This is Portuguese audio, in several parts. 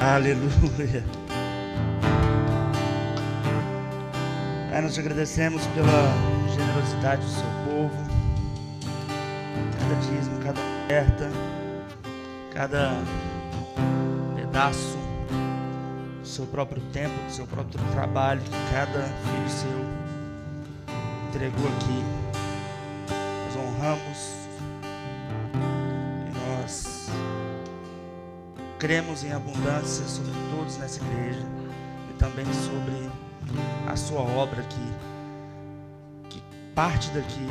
Aleluia. Pai, nós te agradecemos pela generosidade do seu povo. Cada dízimo, cada oferta, cada pedaço do seu próprio tempo, do seu próprio trabalho, que cada filho seu entregou aqui. Nós honramos e nós cremos em abundância sobre todos nessa igreja e também sobre a sua obra aqui, que parte daqui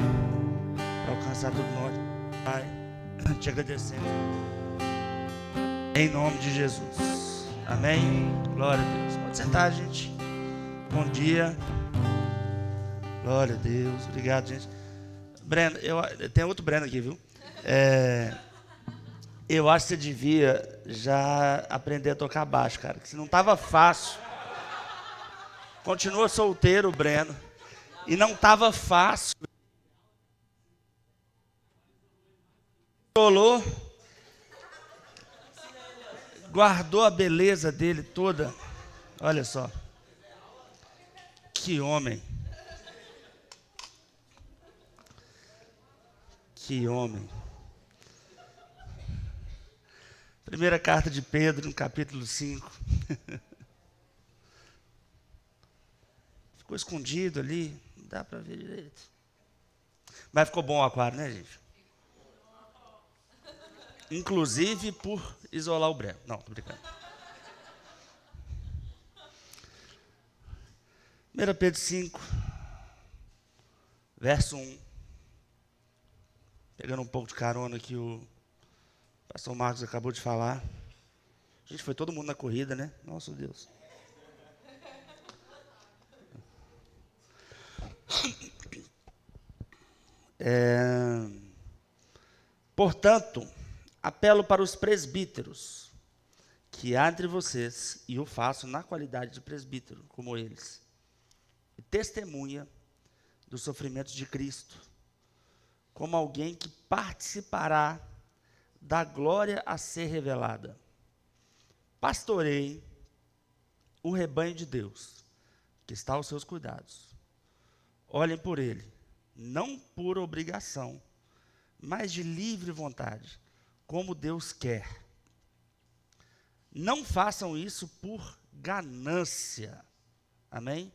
para alcançar todo nós. Pai, te agradecemos em nome de Jesus. Amém. Glória a Deus. Pode sentar, gente. Bom dia. Glória a Deus. Obrigado, gente. Breno, tem outro Breno aqui, viu? Eu acho que você devia já aprender a tocar baixo, cara. Que se não estava fácil. Continua solteiro o Breno. E não estava fácil. Rolou. Guardou a beleza dele toda. Olha só. Que homem. Que homem. Primeira carta de Pedro, no capítulo 5. Ficou escondido ali, não dá para ver direito. Mas ficou bom o aquário, né, gente? Inclusive por isolar o Breno. Não, tô brincando. 1 Pedro 5, verso 1. Pegando um pouco de carona que o pastor Marcos acabou de falar. Gente, foi todo mundo na corrida, né? Nossa Deus. Portanto, apelo para os presbíteros que há entre vocês, e o faço na qualidade de presbítero, como eles, e testemunha dos sofrimentos de Cristo, como alguém que participará da glória a ser revelada. Pastoreie o rebanho de Deus, que está aos seus cuidados. Olhem por ele, não por obrigação, mas de livre vontade, como Deus quer. Não façam isso por ganância. Amém?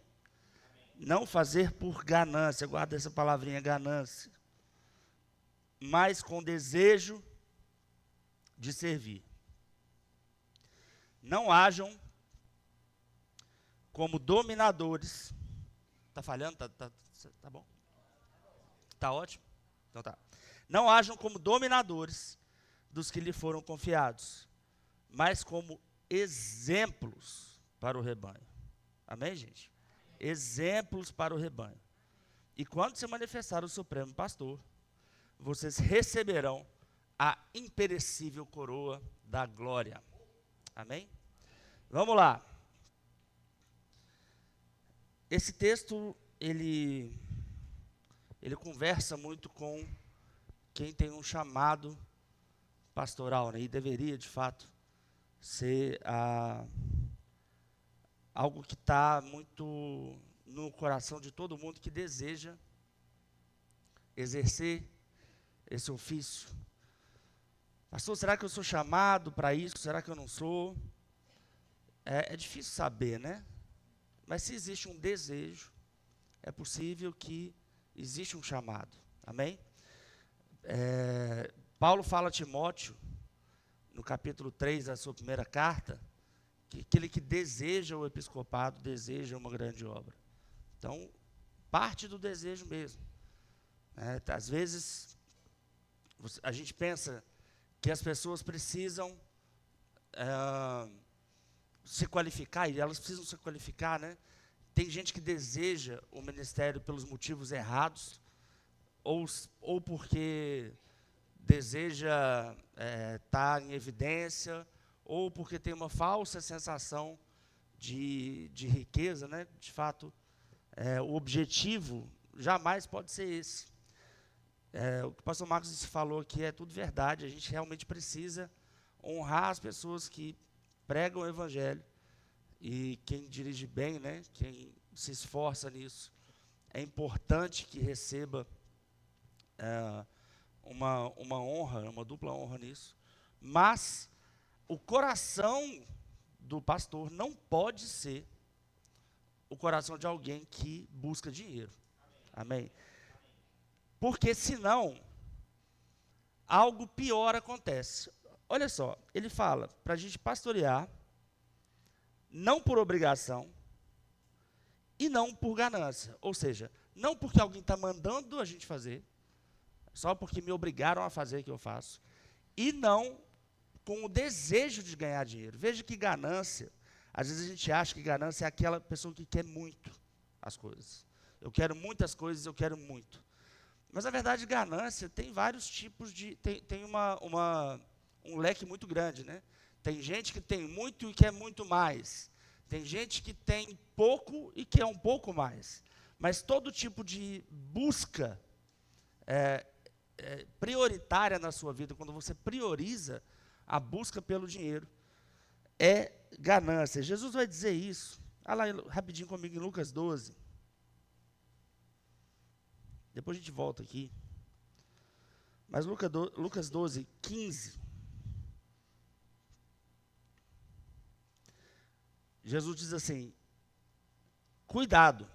Não fazer por ganância, guarda essa palavrinha, ganância. Mas com desejo de servir. Não hajam como dominadores. Está falhando? Tá bom? Está ótimo? Então tá. Não hajam como dominadores dos que lhe foram confiados, mas como exemplos para o rebanho. Amém, gente? Exemplos para o rebanho. E quando se manifestar o Supremo Pastor, vocês receberão a imperecível coroa da glória. Amém? Vamos lá. Esse texto, ele conversa muito com quem tem um chamado pastoral, né? E deveria, de fato, ser algo que está muito no coração de todo mundo que deseja exercer esse ofício. Pastor, será que eu sou chamado para isso? Será que eu não sou? É difícil saber, né? Mas se existe um desejo, é possível que existe um chamado. Amém? Paulo fala a Timóteo, no capítulo 3 da sua primeira carta, que aquele que deseja o episcopado, deseja uma grande obra. Então, parte do desejo mesmo. Às vezes, a gente pensa que as pessoas precisam se qualificar, e elas precisam se qualificar, né? Tem gente que deseja o ministério pelos motivos errados, ou porque deseja estar em evidência, ou porque tem uma falsa sensação de riqueza, né? De fato, o objetivo jamais pode ser esse. O que o pastor Marcos falou aqui é tudo verdade. A gente realmente precisa honrar as pessoas que pregam o evangelho, e quem dirige bem, né, quem se esforça nisso, é importante que receba uma honra, uma dupla honra nisso, mas o coração do pastor não pode ser o coração de alguém que busca dinheiro. Amém? Porque senão, algo pior acontece. Olha só, ele fala para a gente pastorear, não por obrigação, e não por ganância. Ou seja, não porque alguém está mandando a gente fazer, só porque me obrigaram a fazer o que eu faço, e não com o desejo de ganhar dinheiro. Veja que ganância, às vezes a gente acha que ganância é aquela pessoa que quer muito as coisas. Eu quero muitas coisas, eu quero muito. Mas, na verdade, ganância tem vários tipos de... Tem um leque muito grande, né? Tem gente que tem muito e quer muito mais. Tem gente que tem pouco e quer um pouco mais. Mas todo tipo de busca prioritária na sua vida, quando você prioriza a busca pelo dinheiro, é ganância. Jesus vai dizer isso. Olha lá rapidinho comigo em Lucas 12. Depois a gente volta aqui. Mas Lucas 12, 15. Jesus diz assim, cuidado.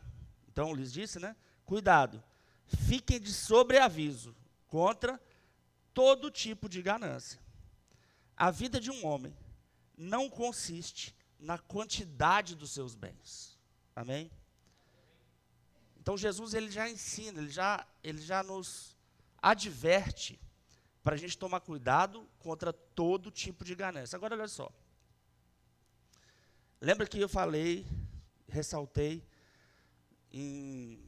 Então, lhes disse, né? Cuidado. Fiquem de sobreaviso contra todo tipo de ganância. A vida de um homem não consiste na quantidade dos seus bens. Amém? Então, Jesus ele já ensina, ele já nos adverte para a gente tomar cuidado contra todo tipo de ganância. Agora, olha só. Lembra que eu falei, ressaltei, em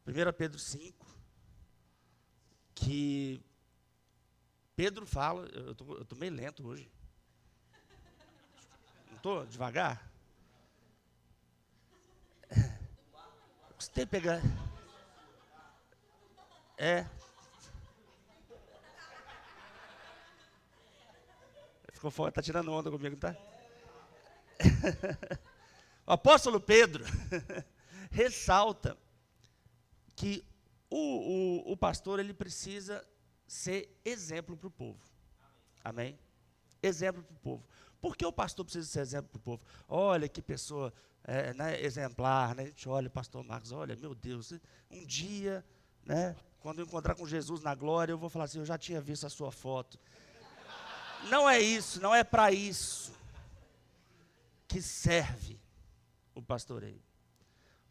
1 Pedro 5, que Pedro fala, eu estou meio lento hoje. Não estou devagar? Você pegar. Ficou fora, está tirando onda comigo, tá? O apóstolo Pedro ressalta que o pastor ele precisa ser exemplo para o povo. Amém? Exemplo para o povo. Por que o pastor precisa ser exemplo para o povo? Olha que pessoa né, exemplar, né? A gente olha, pastor Marcos, olha, meu Deus, um dia, né, quando eu encontrar com Jesus na glória, eu vou falar assim, eu já tinha visto a sua foto. Não é isso, não é para isso que serve o pastoreio.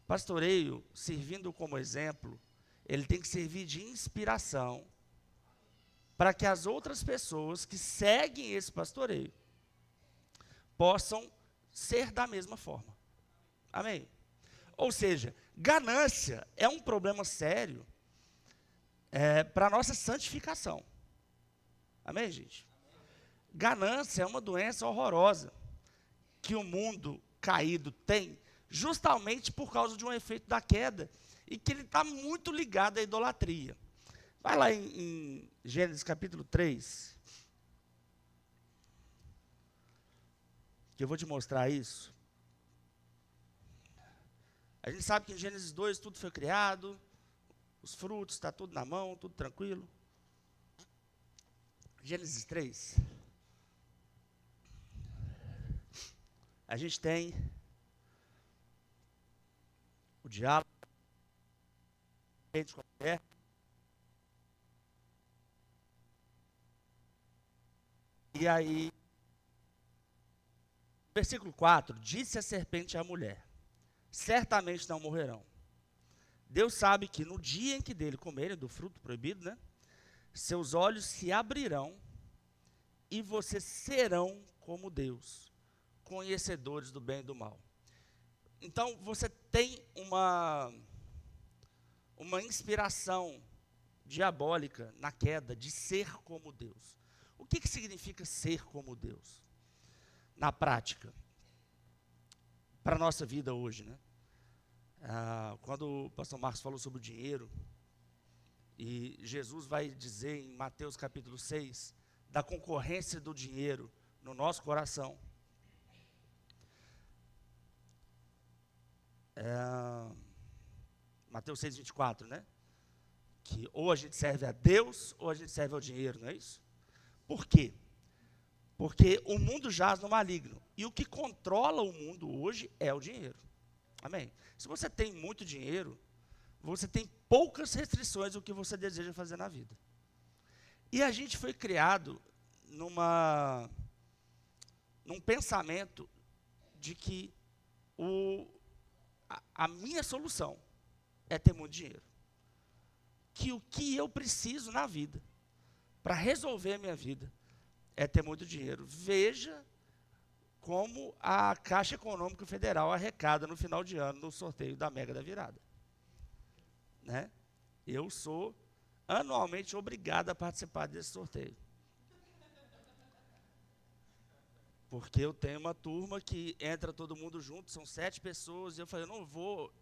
O pastoreio, servindo como exemplo, ele tem que servir de inspiração para que as outras pessoas que seguem esse pastoreio possam ser da mesma forma. Amém? Ou seja, ganância é um problema sério para a nossa santificação. Amém, gente? Ganância é uma doença horrorosa que o mundo caído tem, justamente por causa de um efeito da queda, e que ele está muito ligado à idolatria. Vai lá em Gênesis capítulo 3, que eu vou te mostrar isso. A gente sabe que em Gênesis 2 tudo foi criado, os frutos, está tudo na mão, tudo tranquilo. Gênesis 3. A gente tem o diálogo com a mulher. E aí, versículo 4, disse a serpente à mulher, certamente não morrerão. Deus sabe que no dia em que dele comerem do fruto proibido, né, seus olhos se abrirão e vocês serão como Deus, conhecedores do bem e do mal. Então, você tem uma inspiração diabólica na queda de ser como Deus. O que significa ser como Deus? Na prática, para a nossa vida hoje, né? Quando o pastor Marcos falou sobre o dinheiro, e Jesus vai dizer em Mateus capítulo 6, da concorrência do dinheiro no nosso coração. Mateus 6,24, né? Que ou a gente serve a Deus ou a gente serve ao dinheiro, não é isso? Por quê? Porque o mundo jaz no maligno. E o que controla o mundo hoje é o dinheiro. Amém? Se você tem muito dinheiro, você tem poucas restrições do que você deseja fazer na vida. E a gente foi criado num pensamento de que a minha solução é ter muito dinheiro. Que o que eu preciso na vida, para resolver a minha vida, é ter muito dinheiro. Veja como a Caixa Econômica Federal arrecada no final de ano no sorteio da Mega da Virada. Né? Eu sou anualmente obrigado a participar desse sorteio. Porque eu tenho uma turma que entra todo mundo junto, são 7 pessoas, e eu falei, não vou.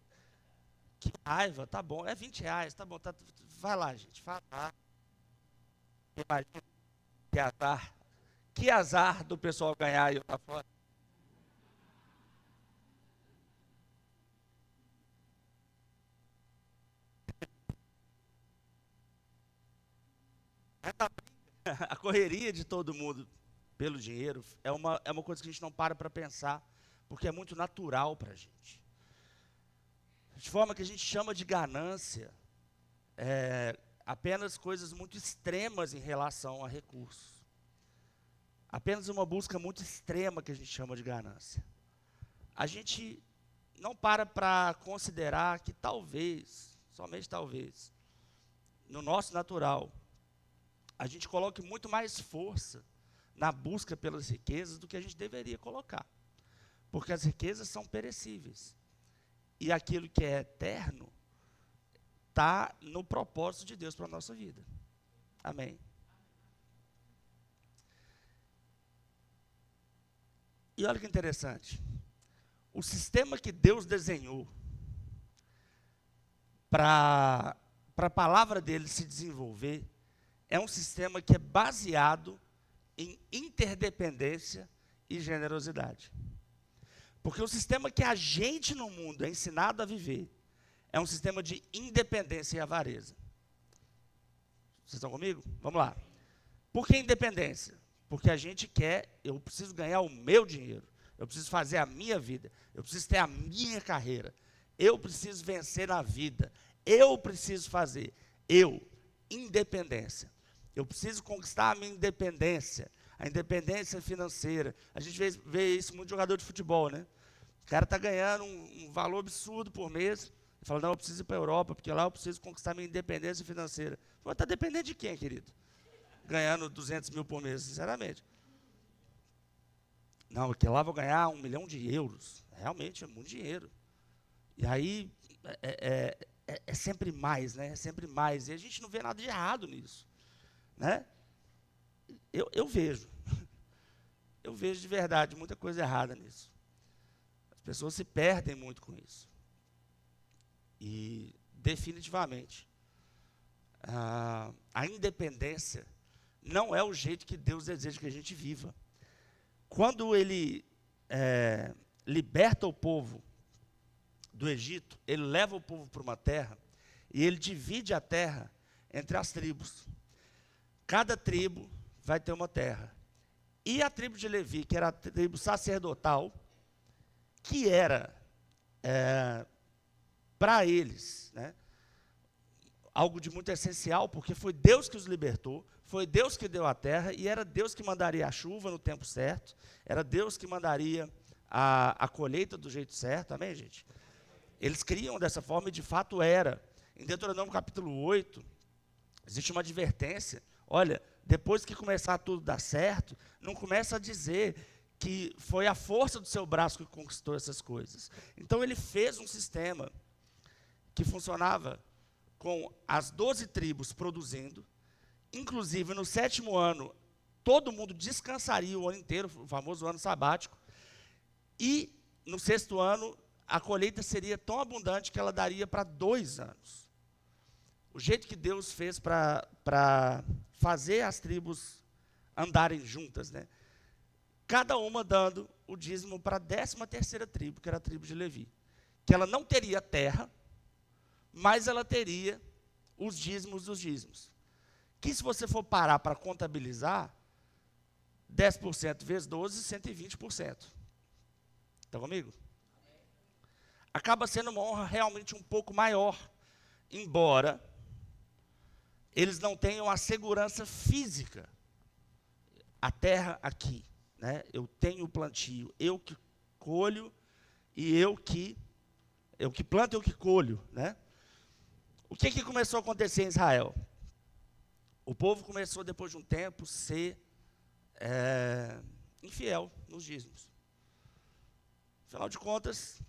Que raiva, tá bom, é R$20, tá bom, vai lá, gente, vai lá. Imagina, que azar do pessoal ganhar e eu estar fora. A correria de todo mundo pelo dinheiro é uma coisa que a gente não para pensar, porque é muito natural para a gente. De forma que a gente chama de ganância apenas coisas muito extremas em relação a recursos. Apenas uma busca muito extrema que a gente chama de ganância. A gente não para considerar que talvez, somente talvez, no nosso natural, a gente coloque muito mais força na busca pelas riquezas do que a gente deveria colocar. Porque as riquezas são perecíveis. E aquilo que é eterno está no propósito de Deus para a nossa vida. Amém. E olha que interessante. O sistema que Deus desenhou para a palavra dele se desenvolver é um sistema que é baseado em interdependência e generosidade. Porque o sistema que a gente no mundo é ensinado a viver é um sistema de independência e avareza. Vocês estão comigo? Vamos lá. Por que independência? Porque a gente eu preciso ganhar o meu dinheiro, eu preciso fazer a minha vida, eu preciso ter a minha carreira, eu preciso vencer na vida, eu preciso fazer, independência. Eu preciso conquistar a minha independência, a independência financeira. A gente vê isso muito jogador de futebol, né? O cara está ganhando um valor absurdo por mês, e fala, não, eu preciso ir para a Europa, porque lá eu preciso conquistar a minha independência financeira. Você está dependendo de quem, querido? Ganhando 200 mil por mês, sinceramente. Não, porque lá eu vou ganhar 1 milhão de euros. Realmente, é muito dinheiro. E aí, é sempre mais, né? É sempre mais. E a gente não vê nada de errado nisso. Né? Eu vejo. Eu vejo de verdade muita coisa errada nisso. As pessoas se perdem muito com isso. E, definitivamente, a independência não é o jeito que Deus deseja que a gente viva. Quando ele liberta o povo do Egito, ele leva o povo para uma terra e ele divide a terra entre as tribos. Cada tribo vai ter uma terra. E a tribo de Levi, que era a tribo sacerdotal, que era para eles, né, algo de muito essencial, porque foi Deus que os libertou, foi Deus que deu a terra, e era Deus que mandaria a chuva no tempo certo, era Deus que mandaria a colheita do jeito certo, amém, gente? Eles criam dessa forma e de fato era. Em Deuteronômio capítulo 8, existe uma advertência, olha, depois que começar tudo dar certo, não começa a dizer que foi a força do seu braço que conquistou essas coisas. Então ele fez um sistema que funcionava com as 12 tribos produzindo, inclusive no 7º ano, todo mundo descansaria o ano inteiro, o famoso ano sabático, e no 6º ano, a colheita seria tão abundante que ela daria para 2 anos. O jeito que Deus fez para fazer as tribos andarem juntas, né? cada uma dando o dízimo para a 13ª tribo, que era a tribo de Levi. Que ela não teria terra, mas ela teria os dízimos dos dízimos. Que se você for parar para contabilizar, 10% vezes 12, 120%. Está comigo? Acaba sendo uma honra realmente um pouco maior, embora eles não tenham a segurança física. A terra aqui, né? Eu tenho o plantio, eu que colho e eu que planto, eu que colho, né? O que começou a acontecer em Israel? O povo começou, depois de um tempo, a ser infiel nos dízimos. Afinal de contas,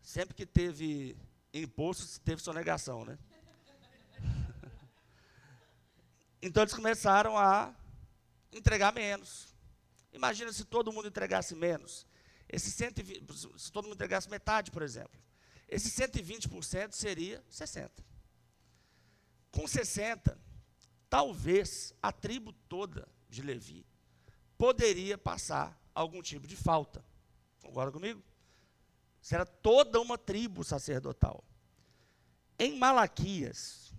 sempre que teve imposto, teve sonegação, né? Então eles começaram a entregar menos. Imagina se todo mundo entregasse menos. Se todo mundo entregasse metade, por exemplo. Esse 120% seria 60%. Com 60%, talvez a tribo toda de Levi poderia passar algum tipo de falta. Concorda comigo? Isso era toda uma tribo sacerdotal. Em Malaquias,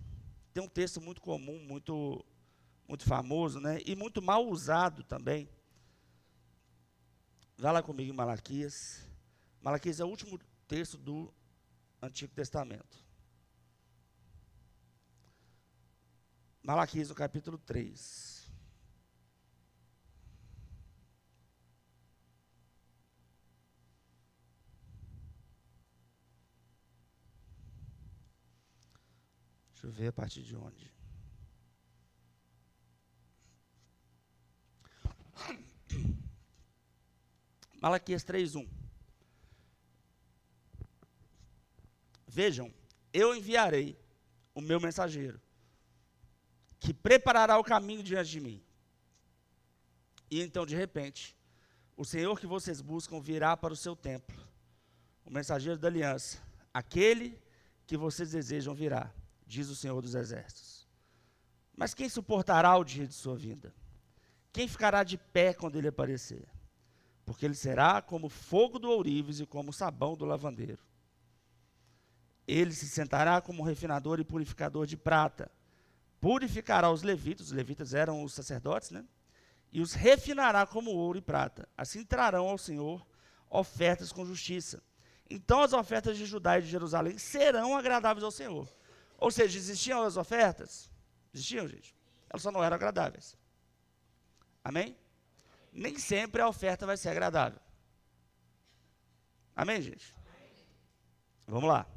tem um texto muito comum, muito famoso, né? E muito mal usado também. Vá lá comigo em Malaquias. Malaquias é o último texto do Antigo Testamento. Malaquias, no capítulo 3. Deixa eu ver a partir de onde. Malaquias 3:1. Vejam, eu enviarei o meu mensageiro, que preparará o caminho diante de mim. E então, de repente, o Senhor que vocês buscam virá para o seu templo, o mensageiro da aliança, aquele que vocês desejam virá, diz o Senhor dos Exércitos. Mas quem suportará o dia de sua vinda? Quem ficará de pé quando ele aparecer? Porque ele será como fogo do ourives e como sabão do lavandeiro. Ele se sentará como refinador e purificador de prata. Purificará os levitas eram os sacerdotes, né? E os refinará como ouro e prata. Assim trarão ao Senhor ofertas com justiça. Então as ofertas de Judá e de Jerusalém serão agradáveis ao Senhor. Ou seja, existiam as ofertas? Existiam, gente. Elas só não eram agradáveis. Amém? Nem sempre a oferta vai ser agradável. Amém, gente? Vamos lá.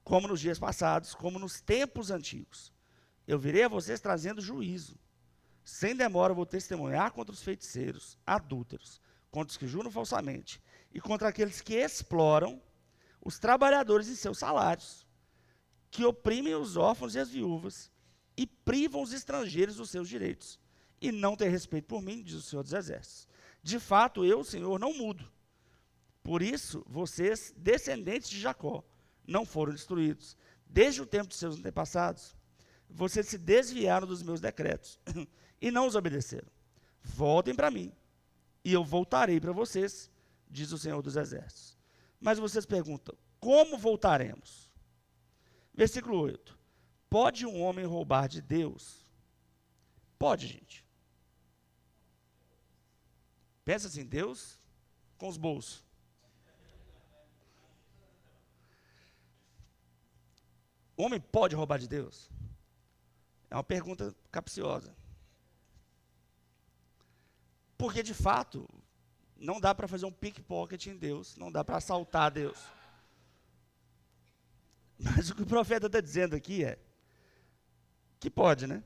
Como nos dias passados, como nos tempos antigos, eu virei a vocês trazendo juízo. Sem demora eu vou testemunhar contra os feiticeiros, adúlteros, contra os que juram falsamente, e contra aqueles que exploram os trabalhadores em seus salários, que oprimem os órfãos e as viúvas, e privam os estrangeiros dos seus direitos, e não têm respeito por mim, diz o Senhor dos Exércitos. De fato, eu, Senhor, não mudo. Por isso, vocês, descendentes de Jacó, não foram destruídos. Desde o tempo de seus antepassados, vocês se desviaram dos meus decretos e não os obedeceram. Voltem para mim, e eu voltarei para vocês, diz o Senhor dos Exércitos. Mas vocês perguntam, como voltaremos? Versículo 8. Pode um homem roubar de Deus? Pode, gente. Pensa assim, Deus com os bolsos. O homem pode roubar de Deus? É uma pergunta capciosa. Porque, de fato, não dá para fazer um pickpocket em Deus, não dá para assaltar Deus. Mas o que o profeta está dizendo aqui é que pode, né?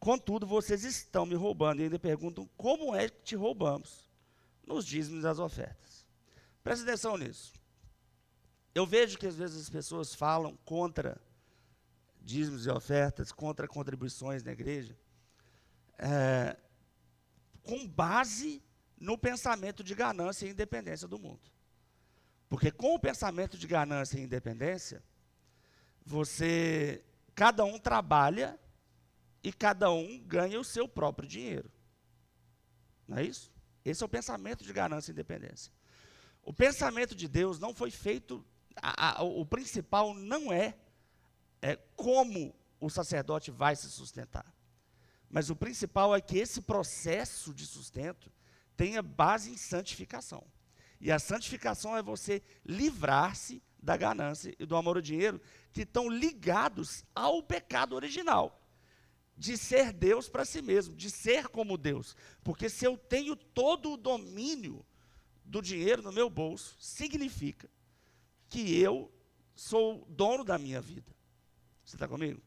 Contudo, vocês estão me roubando e ainda perguntam como é que te roubamos? Nos dízimos das ofertas. Presta atenção nisso. Eu vejo que às vezes as pessoas falam contra dízimos e ofertas, contra contribuições na igreja, com base no pensamento de ganância e independência do mundo. Porque com o pensamento de ganância e independência, você cada um trabalha e cada um ganha o seu próprio dinheiro. Não é isso? Esse é o pensamento de ganância e independência. O pensamento de Deus não foi feito, o principal não é como o sacerdote vai se sustentar. Mas o principal é que esse processo de sustento tenha base em santificação. E a santificação é você livrar-se da ganância e do amor ao dinheiro, que estão ligados ao pecado original, de ser Deus para si mesmo, de ser como Deus. Porque se eu tenho todo o domínio do dinheiro no meu bolso, significa que eu sou dono da minha vida. Você está comigo?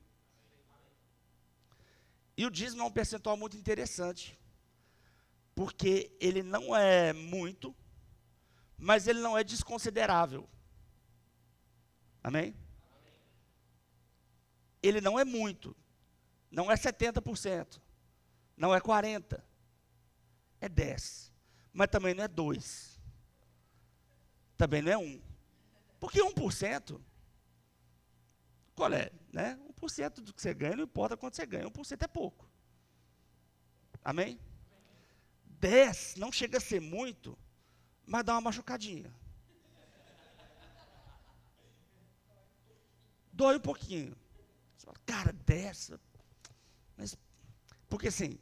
E o dízimo é um percentual muito interessante, porque ele não é muito, mas ele não é desconsiderável. Amém? Ele não é muito, não é 70%, não é 40%, é 10%, mas também não é 2%, também não é 1%, porque 1%, qual é? Né? 1% do que você ganha, não importa quanto você ganha, 1% é pouco. Amém? 10% não chega a ser muito, mas dá uma machucadinha. Dói um pouquinho. Você fala, cara, 10%. Mas, porque assim,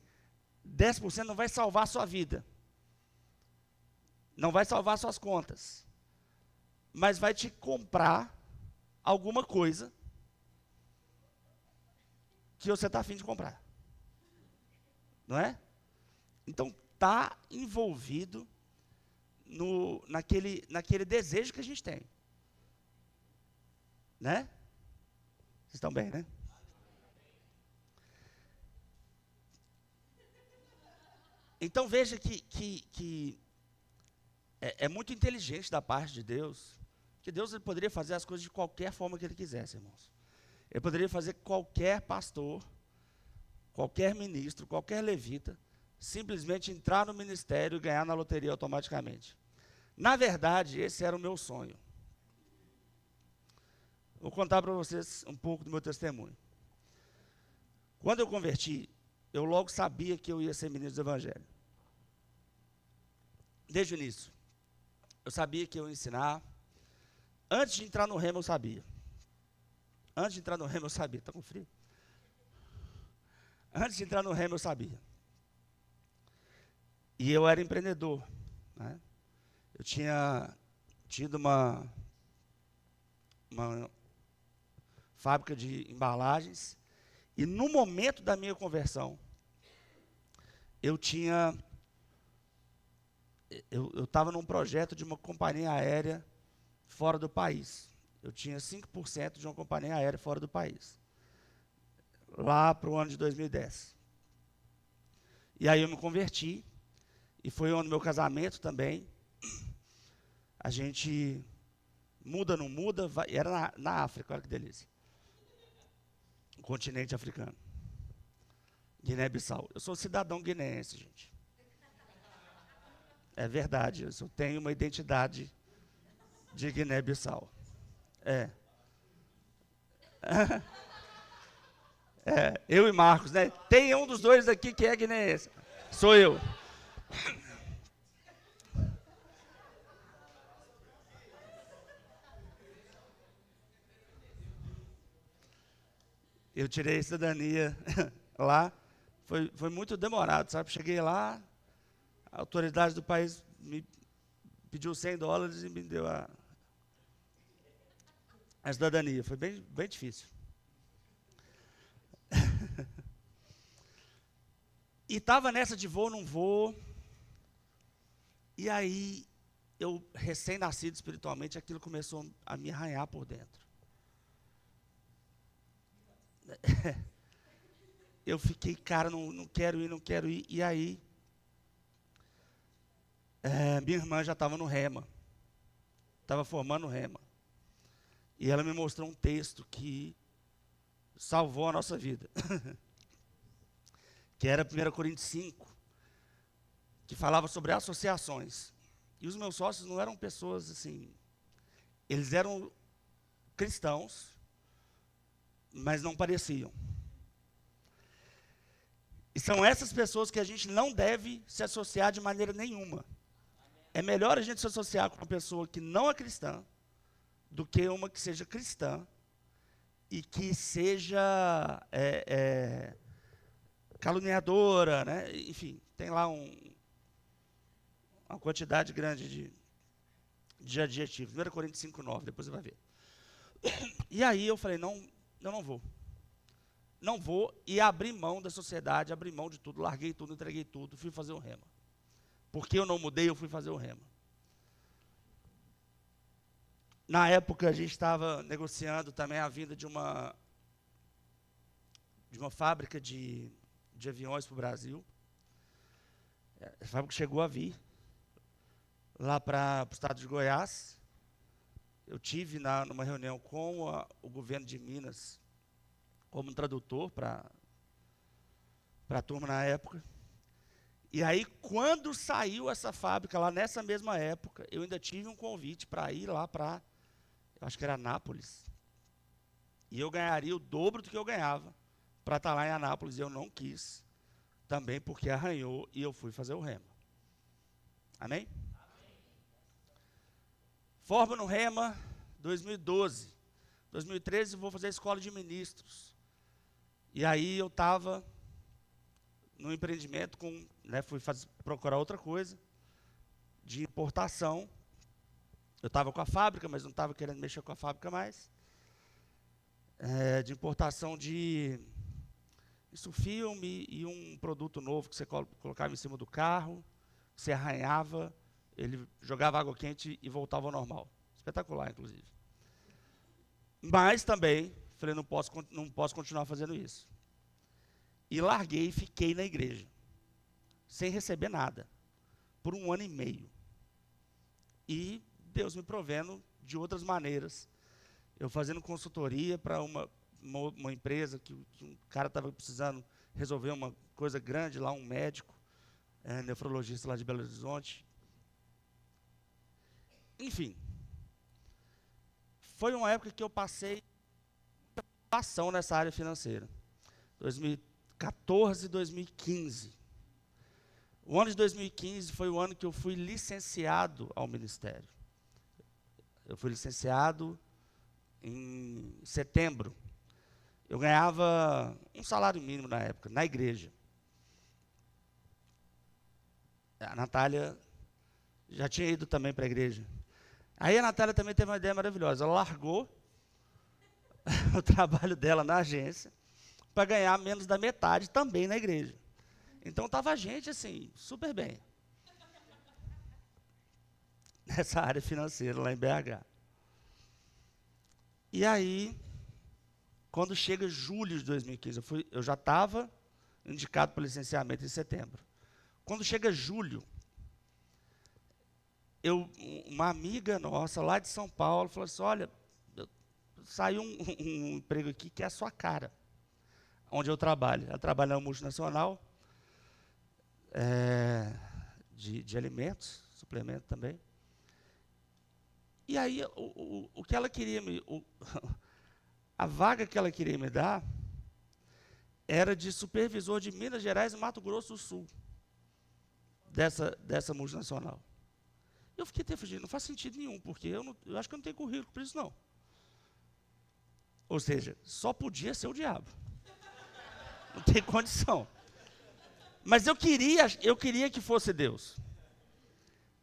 10% não vai salvar a sua vida. Não vai salvar suas contas. Mas vai te comprar alguma coisa que você está afim de comprar. Não é? Então, está envolvido naquele desejo que a gente tem. Né? Vocês estão bem, né? Então, veja que é muito inteligente da parte de Deus, que Deus ele poderia fazer as coisas de qualquer forma que Ele quisesse, irmãos. Ele poderia fazer qualquer pastor, qualquer ministro, qualquer levita, simplesmente entrar no ministério e ganhar na loteria automaticamente. Na verdade, esse era o meu sonho. Vou contar para vocês um pouco do meu testemunho. Quando eu converti, eu logo sabia que eu ia ser ministro do Evangelho. Desde o início. Eu sabia que eu ia ensinar. Antes de entrar no remo, eu sabia. Antes de entrar no remo, eu sabia. Está com frio? Antes de entrar no remo, eu sabia. E eu era empreendedor. Né? Eu tinha tido uma fábrica de embalagens. E no momento da minha conversão, eu estava num projeto de uma companhia aérea fora do país. Eu tinha 5% de uma companhia aérea fora do país. Lá para o ano de 2010. E aí eu me converti. E foi onde meu casamento também. A gente muda, não muda. Era na África, olha que delícia. O continente africano. Guiné-Bissau. Eu sou cidadão guineense, gente. É verdade, eu tenho uma identidade de Guiné-Bissau. Eu e Marcos, né? Tem um dos dois aqui que é guineense. Sou eu. Eu tirei a cidadania lá. Foi muito demorado, sabe? Cheguei lá, a autoridade do país me pediu $100 e me deu a cidadania. Foi bem difícil. E estava nessa de vou, não vou. E aí, eu, recém-nascido espiritualmente, aquilo começou a me arranhar por dentro. Eu fiquei, cara, não quero ir. E aí, minha irmã já estava no rema. Estava formando o rema. E ela me mostrou um texto que salvou a nossa vida. Que era 1 Coríntios 5, que falava sobre associações. E os meus sócios não eram pessoas assim, eles eram cristãos, mas não pareciam. E são essas pessoas que a gente não deve se associar de maneira nenhuma. É melhor a gente se associar com uma pessoa que não é cristã do que uma que seja cristã e que seja caluniadora, né? Enfim, tem lá uma quantidade grande de adjetivos. 1 Coríntios 5:9, depois você vai ver. E aí eu falei, não, eu não vou. Não vou, e abri mão da sociedade, abri mão de tudo, larguei tudo, entreguei tudo, fui fazer o rema. Porque eu não mudei, eu fui fazer o rema. Na época, a gente estava negociando também a vinda de uma fábrica de aviões para o Brasil. A fábrica chegou a vir lá para o estado de Goiás. Eu tive numa reunião com o governo de Minas, como tradutor para a turma na época. E aí, quando saiu essa fábrica, lá nessa mesma época, eu ainda tive um convite para ir lá para, eu acho que era Anápolis. E eu ganharia o dobro do que eu ganhava para estar lá em Anápolis. E eu não quis, também porque arranhou e eu fui fazer o rema. Amém? Formo no rema, 2012. 2013 vou fazer a escola de ministros. E aí eu estava no empreendimento fui procurar outra coisa, de importação. Eu estava com a fábrica, mas não estava querendo mexer com a fábrica mais. De importação de isso, filme e um produto novo que você colocava em cima do carro, você arranhava, ele jogava água quente e voltava ao normal. Espetacular, inclusive. Mas também, falei, não posso continuar fazendo isso. E larguei e fiquei na igreja, sem receber nada, por 1 ano e meio. E Deus me provendo de outras maneiras. Eu fazendo consultoria para uma empresa que um cara estava precisando resolver uma coisa grande lá, um médico, nefrologista lá de Belo Horizonte. Enfim, foi uma época que eu passei ação nessa área financeira. 2014 e 2015. O ano de 2015 foi o ano que eu fui licenciado ao ministério. Eu fui licenciado em setembro. Eu ganhava um salário mínimo na época, na igreja. A Natália já tinha ido também para a igreja. Aí a Natália também teve uma ideia maravilhosa. Ela largou o trabalho dela na agência para ganhar menos da metade também na igreja. Então estava a gente assim, super bem. Nessa área financeira lá em BH. E aí, quando chega julho de 2015, eu já estava indicado para licenciamento em setembro. Quando chega julho, uma amiga nossa lá de São Paulo falou assim, olha, saiu um emprego aqui que é a sua cara, onde eu trabalho. Ela trabalha na multinacional, de alimentos, suplemento também. E aí, o que ela queria a vaga que ela queria me dar era de supervisor de Minas Gerais e Mato Grosso do Sul, dessa multinacional. Eu fiquei até fugindo, não faz sentido nenhum, porque eu acho que eu não tenho currículo para isso, não. Ou seja, só podia ser o diabo. Não tem condição. Mas eu queria que fosse Deus.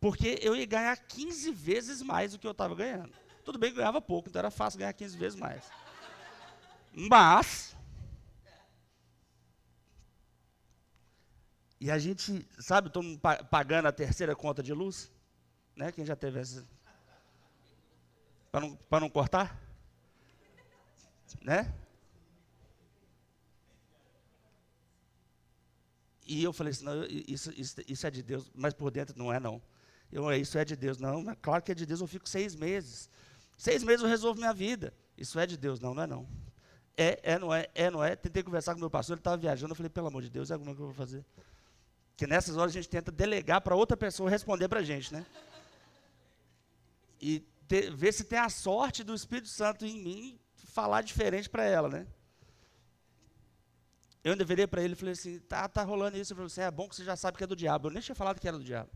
Porque eu ia ganhar 15 vezes mais do que eu estava ganhando. Tudo bem que eu ganhava pouco, então era fácil ganhar 15 vezes mais. Mas, e a gente, sabe, todo mundo pagando a terceira conta de luz? Né? Quem já teve essa? Para não cortar? Né? E eu falei assim, não, isso é de Deus, mas por dentro não é, não. Isso é de Deus. Não, mas claro que é de Deus, eu fico 6 meses. 6 meses eu resolvo minha vida. Isso é de Deus. Não, não é não. Não é. Tentei conversar com o meu pastor, ele estava viajando, eu falei, pelo amor de Deus, é alguma coisa que eu vou fazer? Porque nessas horas a gente tenta delegar para outra pessoa responder para a gente, né? E ver se tem a sorte do Espírito Santo em mim falar diferente para ela, né? Eu ainda virei para ele e falei assim, tá rolando isso. Ele falou assim, é bom que você já sabe que é do diabo. Eu nem tinha falado que era do diabo.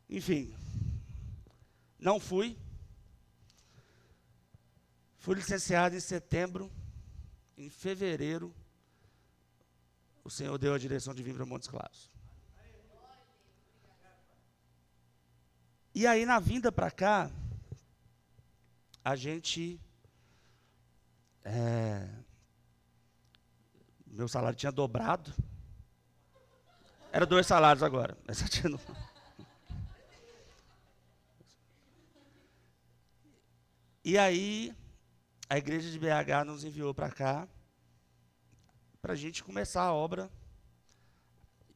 Enfim, não fui. Fui licenciado em setembro. Em fevereiro, o Senhor deu a direção de vir para Montes Claros. E aí, na vinda para cá, a gente... meu salário tinha dobrado. Era 2 salários agora. Mas eu tinha... E aí, a igreja de BH nos enviou para cá, para a gente começar a obra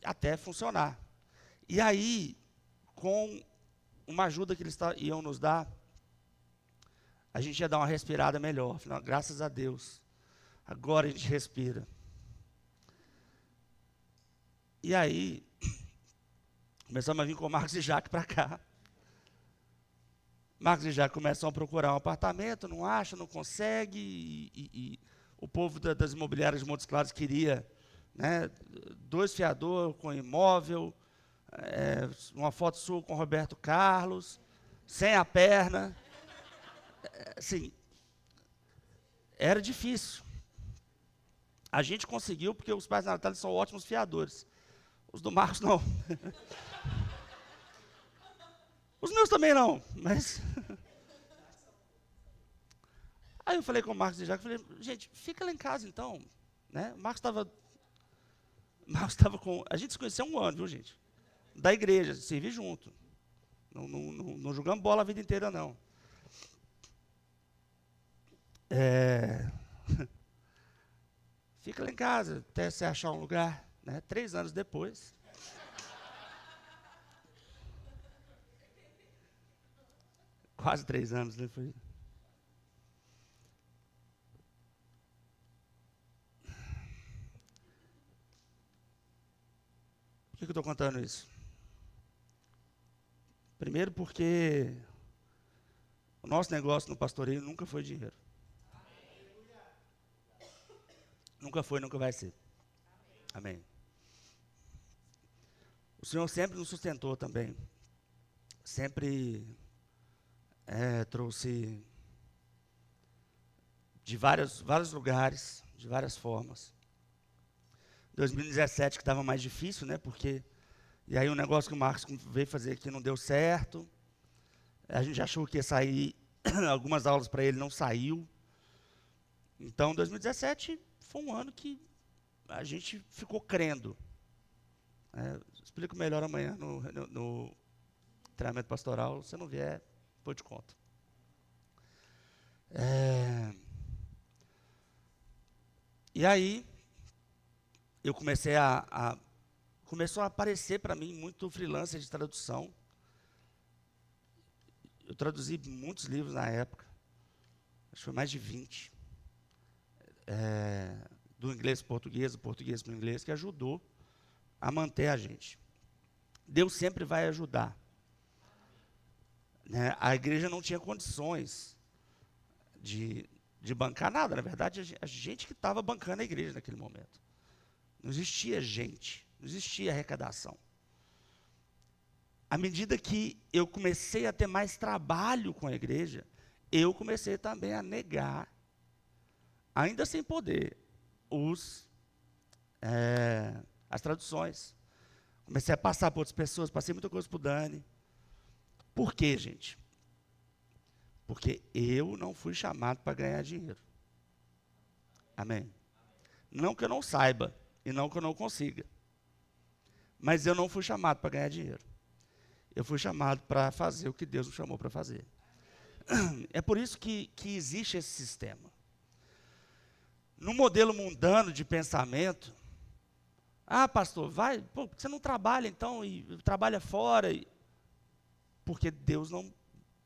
até funcionar. E aí, com uma ajuda que eles iam nos dar, a gente ia dar uma respirada melhor. Afinal, graças a Deus, agora a gente respira. E aí, começamos a vir com o Marcos e Jaque para cá. Marcos e Jaque começam a procurar um apartamento, não acha, não consegue, e o povo das imobiliárias de Montes Claros queria, né, 2 fiadores com imóvel, uma foto sua com Roberto Carlos, sem a perna. Assim, era difícil. A gente conseguiu porque os pais da Natália são ótimos fiadores. Os do Marcos não. Os meus também não, mas... Aí eu falei com o Marcos e Jaque, falei, gente, fica lá em casa então. Né? O Marcos estava com... A gente se conheceu há 1 ano, viu, gente? Da igreja, servir junto. Não jogamos bola a vida inteira, não. Fica lá em casa, até você achar um lugar. Né? 3 anos depois... Quase 3 anos, né? Foi. Por que eu estou contando isso? Primeiro porque o nosso negócio no pastoreio nunca foi dinheiro. Nunca foi, nunca vai ser. Amém. O Senhor sempre nos sustentou também. Sempre trouxe de vários lugares, de várias formas. 2017 que estava mais difícil, né? Porque e aí o negócio que o Marcos veio fazer aqui não deu certo. A gente achou que ia sair algumas aulas para ele, não saiu. Então 2017 foi um ano que a gente ficou crendo. Explico melhor amanhã no treinamento pastoral. Se não vier, depois eu te conto. E aí, eu comecei começou a aparecer para mim muito freelancer de tradução. Eu traduzi muitos livros na época, acho que foi mais de 20. Do inglês para o português, do português para o inglês, que ajudou a manter a gente. Deus sempre vai ajudar. Né? A igreja não tinha condições de bancar nada. Na verdade, a gente que estava bancando a igreja naquele momento. Não existia gente, não existia arrecadação. À medida que eu comecei a ter mais trabalho com a igreja, eu comecei também a negar, ainda sem poder, as traduções. Comecei a passar para outras pessoas, passei muita coisa para o Dani. Por quê, gente? Porque eu não fui chamado para ganhar dinheiro. Amém? Não que eu não saiba, e não que eu não consiga. Mas eu não fui chamado para ganhar dinheiro. Eu fui chamado para fazer o que Deus me chamou para fazer. É por isso que existe esse sistema. No modelo mundano de pensamento, pastor, você não trabalha então, e trabalha fora, porque Deus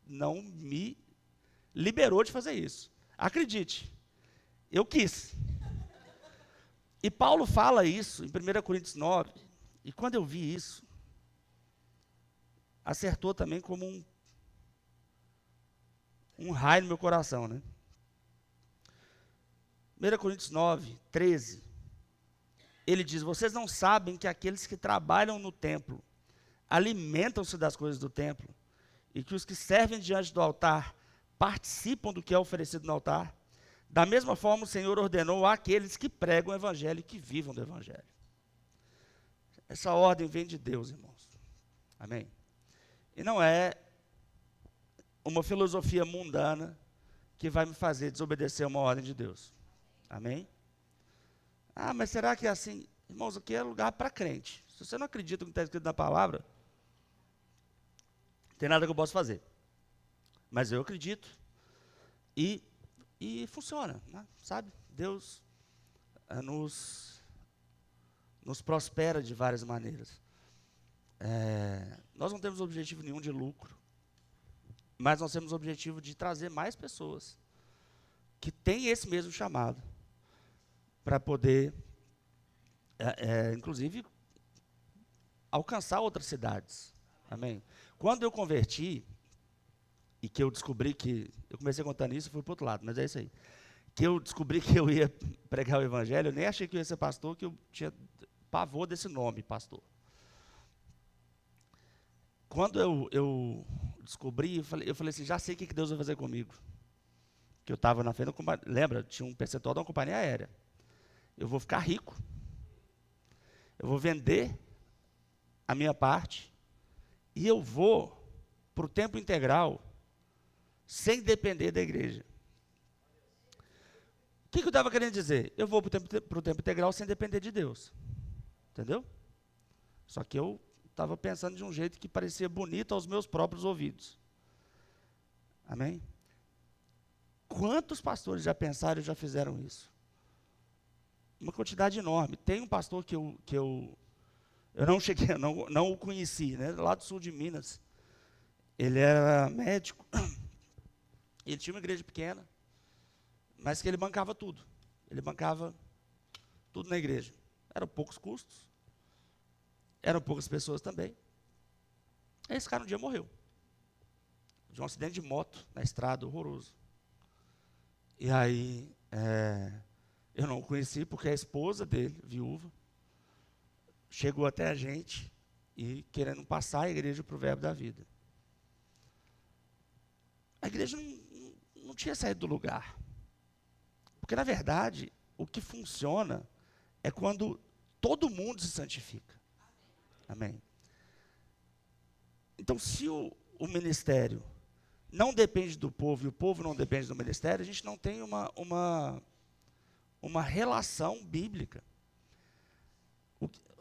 não me liberou de fazer isso. Acredite, eu quis. E Paulo fala isso em 1 Coríntios 9, e quando eu vi isso, acertou também como um raio no meu coração, né? 1 Coríntios 9, 13, ele diz: vocês não sabem que aqueles que trabalham no templo alimentam-se das coisas do templo, e que os que servem diante do altar participam do que é oferecido no altar? Da mesma forma, o Senhor ordenou àqueles que pregam o evangelho e que vivam do evangelho. Essa ordem vem de Deus, irmãos. Amém? E não é uma filosofia mundana que vai me fazer desobedecer uma ordem de Deus. Amém? Ah, mas será que é assim? Irmãos, aqui é lugar para crente. Se você não acredita no que está escrito na palavra, não tem nada que eu possa fazer. Mas eu acredito. E funciona, né? Sabe? Deus nos prospera de várias maneiras. Nós não temos objetivo nenhum de lucro, mas nós temos o objetivo de trazer mais pessoas que têm esse mesmo chamado, para poder, inclusive, alcançar outras cidades. Amém? Quando eu converti, e que eu descobri que, eu comecei contando isso e fui para o outro lado, mas é isso aí, que eu descobri que eu ia pregar o evangelho, eu nem achei que eu ia ser pastor, que eu tinha pavor desse nome, pastor. Quando eu descobri, eu falei assim, já sei o que Deus vai fazer comigo. Que eu estava na frente, lembra, tinha um percentual de uma companhia aérea. Eu vou ficar rico. Eu vou vender a minha parte e eu vou para o tempo integral sem depender da igreja. O que eu estava querendo dizer? Eu vou para o tempo integral sem depender de Deus. Entendeu? Só que eu estava pensando de um jeito que parecia bonito aos meus próprios ouvidos. Amém? Quantos pastores já pensaram e já fizeram isso? Uma quantidade enorme. Tem um pastor que eu não cheguei, não o conheci, né? Lá do sul de Minas. Ele era médico. Ele tinha uma igreja pequena, mas que ele bancava tudo. Ele bancava tudo na igreja. Eram poucos custos. Eram poucas pessoas também. Aí esse cara um dia morreu. De um acidente de moto na estrada, horroroso. E aí, eu não o conheci porque a esposa dele, viúva, chegou até a gente e querendo passar a igreja para o Verbo da Vida. A igreja não tinha saído do lugar. Porque, na verdade, o que funciona é quando todo mundo se santifica. Amém? Então, se o ministério não depende do povo e o povo não depende do ministério, a gente não tem uma relação bíblica.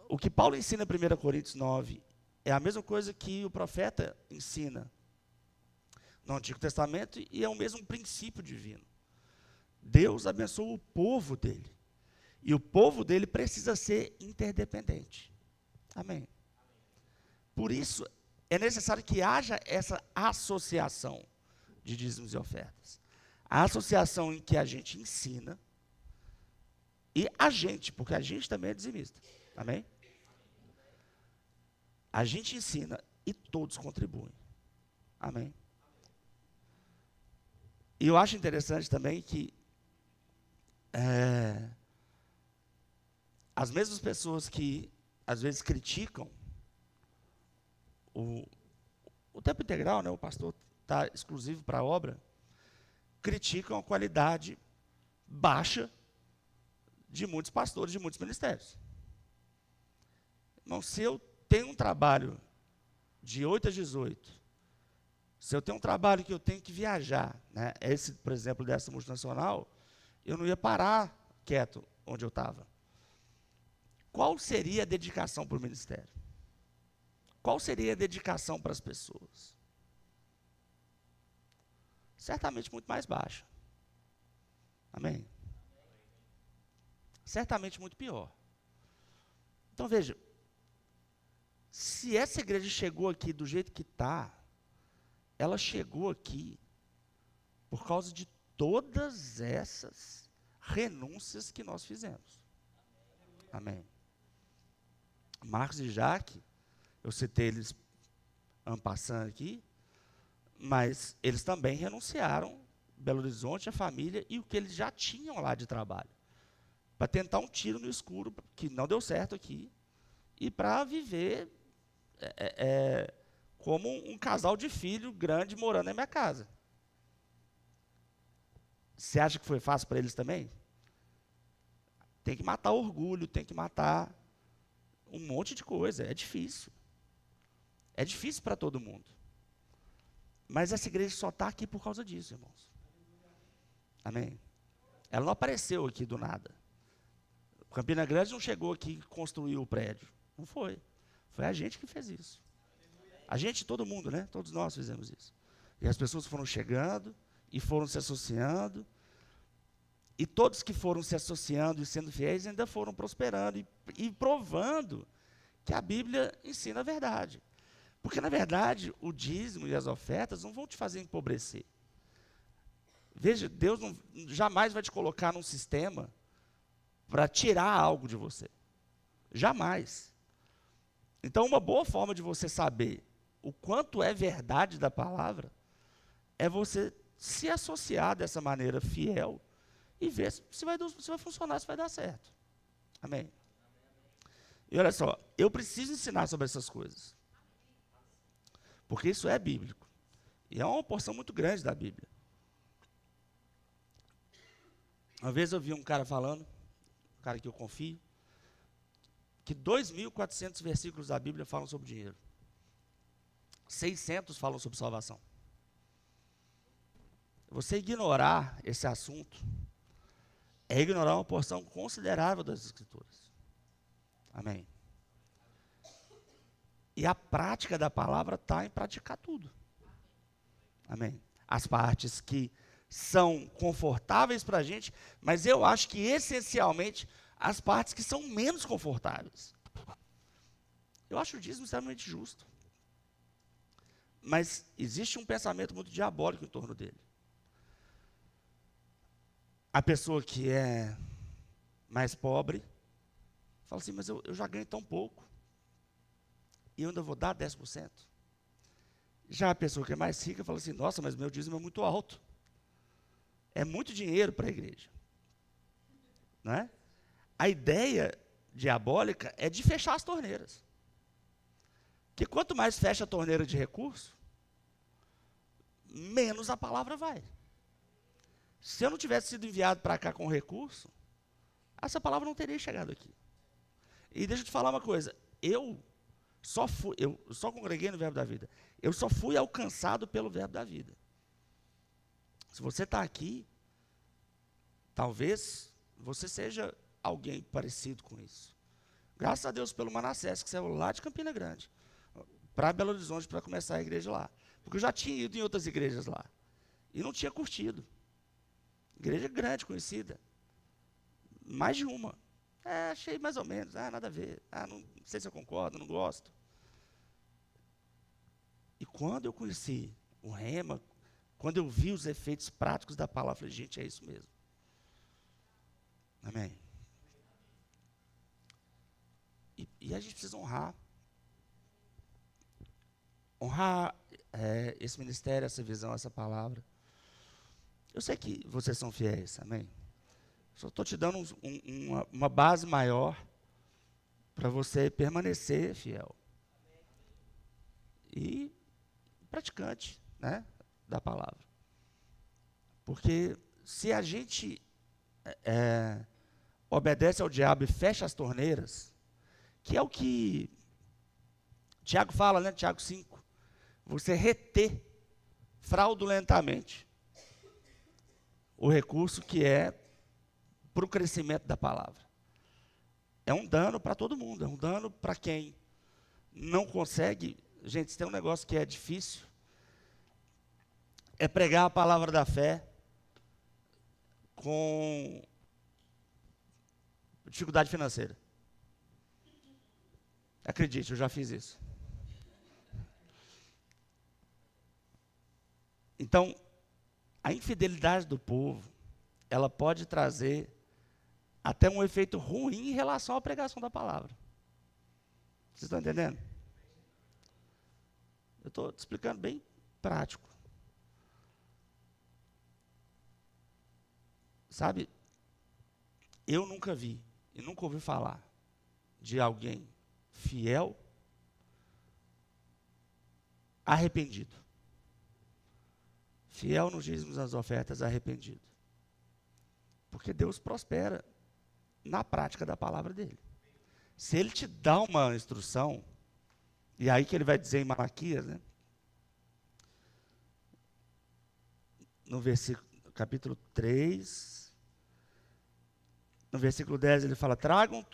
O que Paulo ensina em 1 Coríntios 9 é a mesma coisa que o profeta ensina no Antigo Testamento e é o mesmo princípio divino. Deus abençoa o povo dele. E o povo dele precisa ser interdependente. Amém? Por isso, é necessário que haja essa associação de dízimos e ofertas. A associação em que a gente ensina e a gente, porque a gente também é dizimista. Amém? A gente ensina e todos contribuem. Amém? E eu acho interessante também que as mesmas pessoas que às vezes criticam o tempo integral, né, o pastor está exclusivo para a obra, criticam a qualidade baixa de muitos pastores, de muitos ministérios. Irmão, se eu tenho um trabalho de 8 às 18, se eu tenho um trabalho que eu tenho que viajar, né, esse, por exemplo, dessa multinacional, eu não ia parar quieto onde eu estava. Qual seria a dedicação para o ministério? Qual seria a dedicação para as pessoas? Certamente muito mais baixa. Amém? Certamente muito pior. Então veja, se essa igreja chegou aqui do jeito que está, ela chegou aqui por causa de todas essas renúncias que nós fizemos. Amém? Marcos e Jaque, eu citei eles en passant aqui, mas eles também renunciaram Belo Horizonte, a família e o que eles já tinham lá de trabalho. Para tentar um tiro no escuro, que não deu certo aqui, e para viver como um casal de filho grande morando na minha casa. Você acha que foi fácil para eles também? Tem que matar orgulho, tem que matar um monte de coisa. É difícil. É difícil para todo mundo. Mas essa igreja só está aqui por causa disso, irmãos. Amém? Ela não apareceu aqui do nada. Campina Grande não chegou aqui e construiu o prédio. Não foi. Foi a gente que fez isso. A gente, todo mundo, né? Todos nós fizemos isso. E as pessoas foram chegando e foram se associando. E todos que foram se associando e sendo fiéis ainda foram prosperando e provando que a Bíblia ensina a verdade. Porque, na verdade, o dízimo e as ofertas não vão te fazer empobrecer. Veja, Deus jamais vai te colocar num sistema para tirar algo de você. Jamais. Então, uma boa forma de você saber o quanto é verdade da palavra é você se associar dessa maneira fiel e ver se vai funcionar, se vai dar certo. Amém? E olha só, eu preciso ensinar sobre essas coisas. Porque isso é bíblico. E é uma porção muito grande da Bíblia. Uma vez eu vi um cara falando, um cara que eu confio, que 2.400 versículos da Bíblia falam sobre dinheiro. 600 falam sobre salvação. Você ignorar esse assunto é ignorar uma porção considerável das Escrituras. Amém? E a prática da palavra está em praticar tudo. Amém? As partes que são confortáveis para a gente, mas eu acho que essencialmente as partes que são menos confortáveis. Eu acho o dízimo extremamente justo. Mas existe um pensamento muito diabólico em torno dele. A pessoa que é mais pobre fala assim, mas eu já ganho tão pouco. E eu ainda vou dar 10%. Já a pessoa que é mais rica fala assim, nossa, mas meu dízimo é muito alto. É muito dinheiro para a igreja. Não é? A ideia diabólica é de fechar as torneiras. Porque quanto mais fecha a torneira de recurso, menos a palavra vai. Se eu não tivesse sido enviado para cá com recurso, essa palavra não teria chegado aqui. E deixa eu te falar uma coisa, eu só congreguei no Verbo da Vida. Eu só fui alcançado pelo Verbo da Vida. Se você está aqui, talvez você seja alguém parecido com isso. Graças a Deus pelo Manassés, que saiu lá de Campina Grande, para Belo Horizonte, para começar a igreja lá. Porque eu já tinha ido em outras igrejas lá. E não tinha curtido. Igreja grande, conhecida. Mais de uma. Achei mais ou menos. Nada a ver. Não sei se eu concordo, não gosto. E quando eu conheci o Rema, quando eu vi os efeitos práticos da palavra, eu falei, gente, é isso mesmo. Amém? E a gente precisa honrar. Honrar esse ministério, essa visão, essa palavra. Eu sei que vocês são fiéis, amém? Só estou te dando uma base maior para você permanecer fiel. E praticante, né, da palavra. Porque se a gente obedece ao diabo e fecha as torneiras, que é o que Tiago fala, né, Tiago 5, você reter fraudulentamente o recurso que é para o crescimento da palavra. É um dano para todo mundo, é um dano para quem não consegue. Gente, se tem um negócio que é difícil, é pregar a palavra da fé com dificuldade financeira. Acredite, eu já fiz isso. Então, a infidelidade do povo, ela pode trazer até um efeito ruim em relação à pregação da palavra. Vocês estão entendendo? Eu estou te explicando bem prático. Sabe, eu nunca vi e nunca ouvi falar de alguém fiel, arrependido. Fiel nos dízimos, nas ofertas, arrependido. Porque Deus prospera na prática da palavra dele. Se ele te dá uma instrução, e aí que ele vai dizer em Malaquias, né? No versículo, capítulo 3, no versículo 10, ele fala: tragam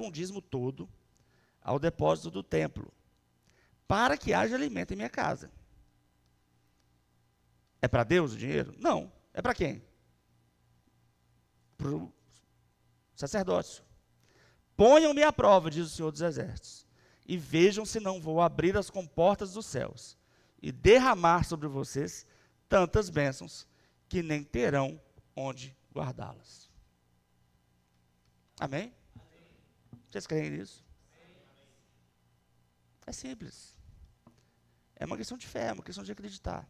um dízimo todo ao depósito do templo, para que haja alimento em minha casa. É para Deus o dinheiro? Não. É para quem? Para o sacerdócio. Ponham-me à prova, diz o Senhor dos Exércitos, e vejam se não vou abrir as comportas dos céus e derramar sobre vocês tantas bênçãos que nem terão onde guardá-las. Amém? Vocês creem nisso? É simples. É uma questão de fé, é uma questão de acreditar.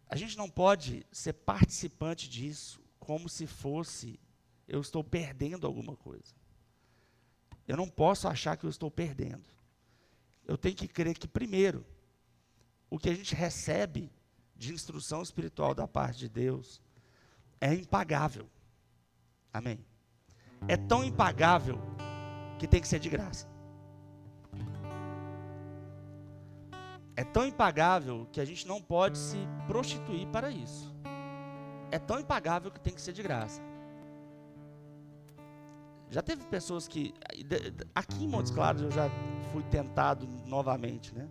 A gente não pode ser participante disso como se fosse eu estou perdendo alguma coisa. Eu não posso achar que eu estou perdendo. Eu tenho que crer que, primeiro, o que a gente recebe de instrução espiritual da parte de Deus é impagável. Amém? É tão impagável que tem que ser de graça. É tão impagável que a gente não pode se prostituir para isso. É tão impagável que tem que ser de graça. Já teve pessoas que... Aqui em Montes Claros eu já fui tentado novamente, né?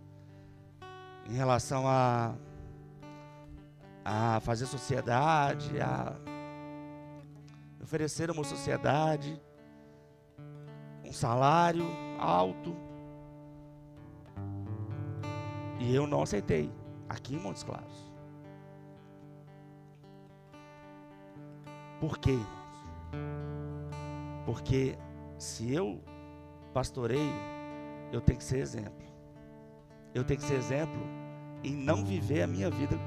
Em relação a fazer sociedade, a oferecer uma sociedade, um salário alto. E eu não aceitei, aqui em Montes Claros. Por quê, irmãos? Porque se eu pastoreio, eu tenho que ser exemplo. Eu tenho que ser exemplo em não viver a minha vida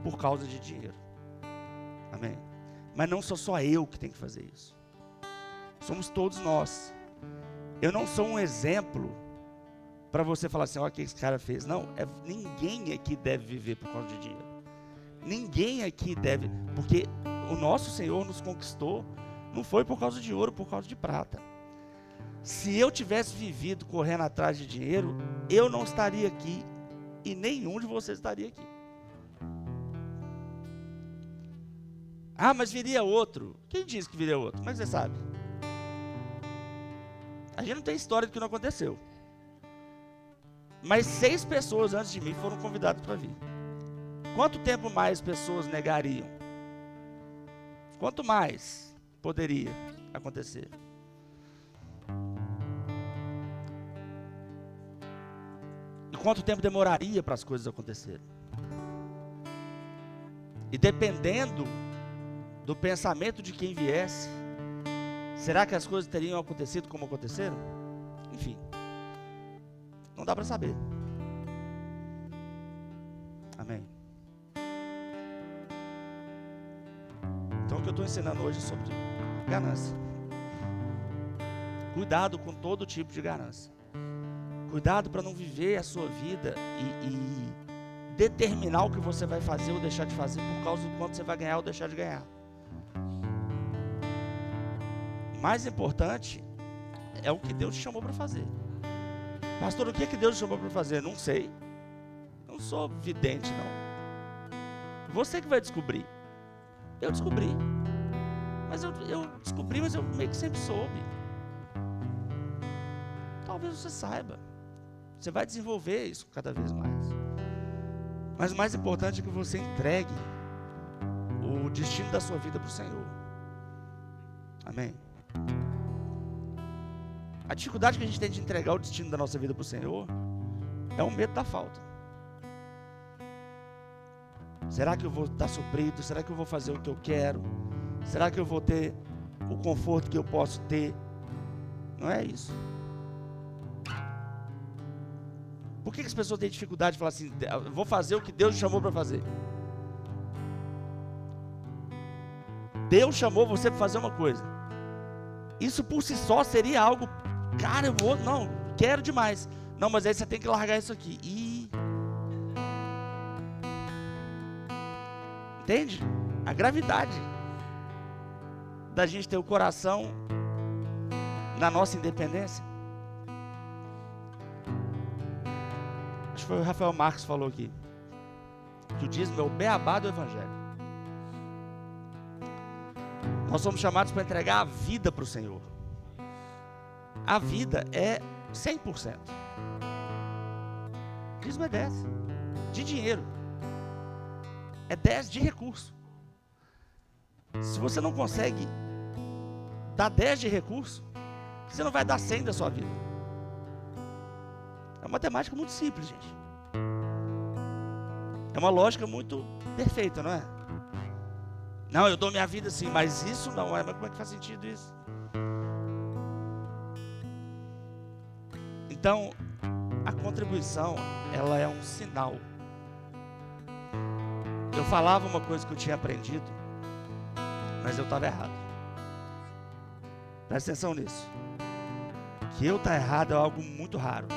por causa de dinheiro. Amém? Mas não sou só eu que tenho que fazer isso. Somos todos nós. Eu não sou um exemplo para você falar assim: olha o que esse cara fez. Não, ninguém aqui deve viver por causa de dinheiro. Ninguém aqui deve, porque o nosso Senhor nos conquistou, não foi por causa de ouro, por causa de prata. Se eu tivesse vivido correndo atrás de dinheiro, eu não estaria aqui e nenhum de vocês estaria aqui. Ah, mas viria outro. Quem disse que viria outro? Como é que você sabe? A gente não tem história do que não aconteceu. Mas 6 pessoas antes de mim foram convidadas para vir. Quanto tempo mais pessoas negariam? Quanto mais poderia acontecer? E quanto tempo demoraria para as coisas acontecerem? E dependendo do pensamento de quem viesse, será que as coisas teriam acontecido como aconteceram? Enfim, não dá para saber. Amém? Então o que eu estou ensinando hoje é sobre ganância. Cuidado com todo tipo de ganância. Cuidado para não viver a sua vida e determinar o que você vai fazer ou deixar de fazer por causa do quanto você vai ganhar ou deixar de ganhar. O mais importante é o que Deus te chamou para fazer. Pastor, o que é que Deus te chamou para fazer? Não sei. Não sou vidente, não. Você que vai descobrir. Eu descobri. Mas eu descobri, mas eu meio que sempre soube. Talvez você saiba. Você vai desenvolver isso cada vez mais. Mas o mais importante é que você entregue o destino da sua vida para o Senhor. Amém? A dificuldade que a gente tem de entregar o destino da nossa vida para o Senhor é o medo da falta. Será que eu vou estar suprido? Será que eu vou fazer o que eu quero? Será que eu vou ter o conforto que eu posso ter? Não é isso. Por que as pessoas têm dificuldade de falar assim: eu vou fazer o que Deus chamou para fazer? Deus chamou você para fazer uma coisa. Isso por si só seria algo, cara, não, quero demais. Não, mas aí você tem que largar isso aqui. Entende? A gravidade da gente ter o coração na nossa independência. Acho que foi o Rafael Marques que falou aqui, que o dízimo é o beabá do evangelho. Nós somos chamados para entregar a vida para o Senhor. A vida é 100%. Dízimo é 10 de dinheiro, é 10 de recurso. Se você não consegue dar 10 de recurso, você não vai dar 100 da sua vida. É uma matemática muito simples, gente. É uma lógica muito perfeita, não é? Não, eu dou minha vida sim, mas isso não é. Mas como é que faz sentido isso? Então, a contribuição, ela é um sinal. Eu falava uma coisa que eu tinha aprendido, mas eu estava errado. Presta atenção nisso. Que eu estar errado é algo muito raro.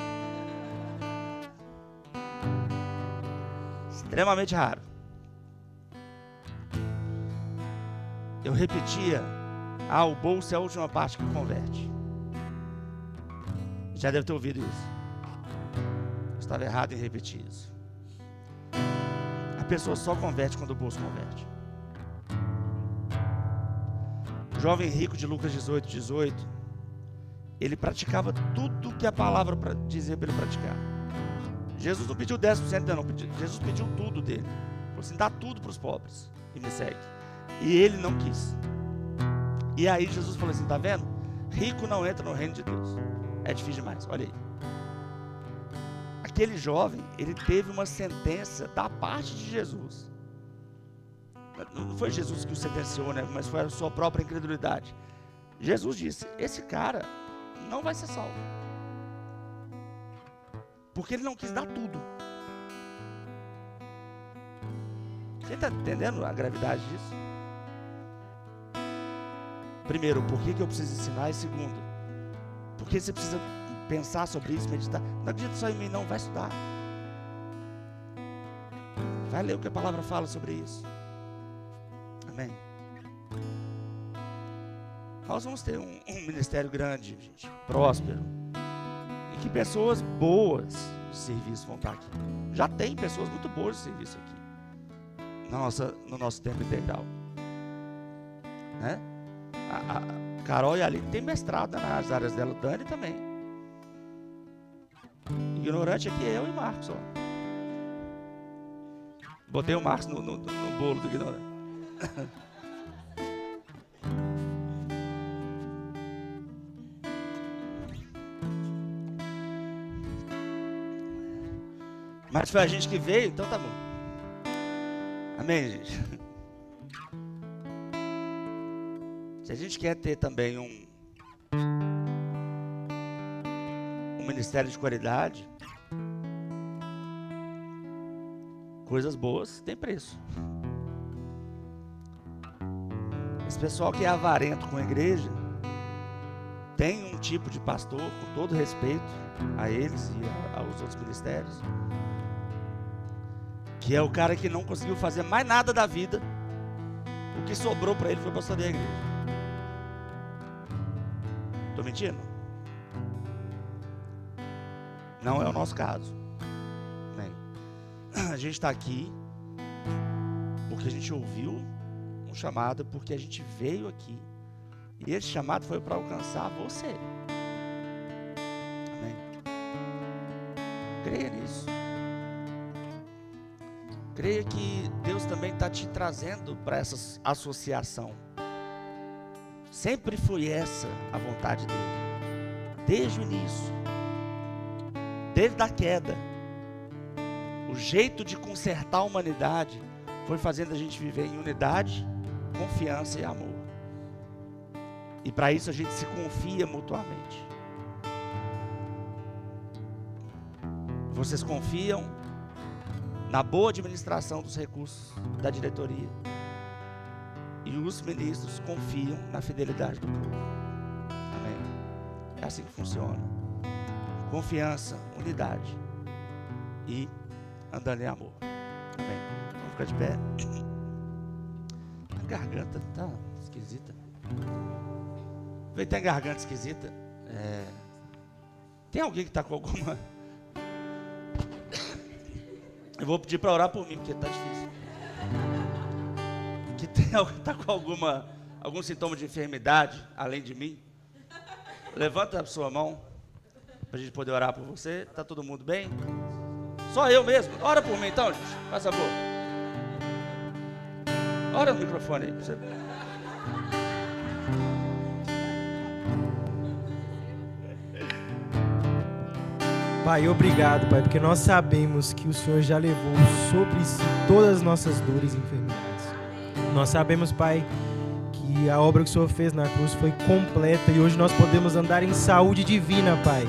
Extremamente raro. Eu repetia, o bolso é a última parte que converte. Já deve ter ouvido isso. Eu estava errado em repetir isso. A pessoa só converte quando o bolso converte. O jovem rico de Lucas 18, ele praticava tudo que a palavra dizia para ele praticar. Jesus não pediu 10%, não. Jesus pediu tudo dele. Falou assim, dá tudo para os pobres e me segue. E ele não quis. E aí Jesus falou assim, tá vendo? Rico não entra no reino de Deus. É difícil demais, olha aí. Aquele jovem, ele teve uma sentença da parte de Jesus. Não foi Jesus que o sentenciou, né? Mas foi a sua própria incredulidade. Jesus disse, esse cara não vai ser salvo. Porque ele não quis dar tudo. Você está entendendo a gravidade disso? Primeiro, por que eu preciso ensinar? E segundo, porque você precisa pensar sobre isso, meditar. Não acredita só em mim, não, vai estudar. Vai ler o que a palavra fala sobre isso. Amém? Nós vamos ter um ministério grande, gente, próspero, e que pessoas boas de serviço vão estar aqui. Já tem pessoas muito boas de serviço aqui, no nosso tempo integral, né? A Carol e a Aline têm mestrado nas áreas dela, o Dani também. Ignorante aqui é eu e Marcos, ó. Botei o Marcos no bolo do ignorante. Mas foi a gente que veio, então tá bom. Amém, gente? Se a gente quer ter também um ministério de qualidade, coisas boas têm preço. Esse pessoal que é avarento com a igreja tem um tipo de pastor, com todo respeito a eles e aos outros ministérios, que é o cara que não conseguiu fazer mais nada da vida. O que sobrou para ele foi pastor da igreja. Estou mentindo? Não é o nosso caso. Bem, a gente está aqui porque a gente ouviu um chamado, porque a gente veio aqui. E esse chamado foi para alcançar você. Amém? Creia nisso. Creia que Deus também está te trazendo para essa associação. Sempre foi essa a vontade dele. Desde o início. Desde a queda. O jeito de consertar a humanidade foi fazendo a gente viver em unidade, confiança e amor. E para isso a gente se confia mutuamente. Vocês confiam na boa administração dos recursos da diretoria. e os ministros confiam na fidelidade do povo. Amém? É assim que funciona. Confiança, unidade e andando em amor. Amém? Vamos ficar de pé. A garganta tá esquisita. Vem, tem garganta esquisita. Tem alguém que está com alguma... Eu vou pedir para orar por mim, porque está difícil. Que tem alguém que está com algum sintoma de enfermidade, além de mim? Levanta a sua mão, para a gente poder orar por você. Está todo mundo bem? Só eu mesmo? Ora por mim então, gente. Faz favor. Ora no microfone aí. Você... Pai, obrigado, Pai, porque nós sabemos que o Senhor já levou sobre si todas as nossas dores e enfermidades. Nós sabemos, Pai, que a obra que o Senhor fez na cruz foi completa e hoje nós podemos andar em saúde divina, Pai,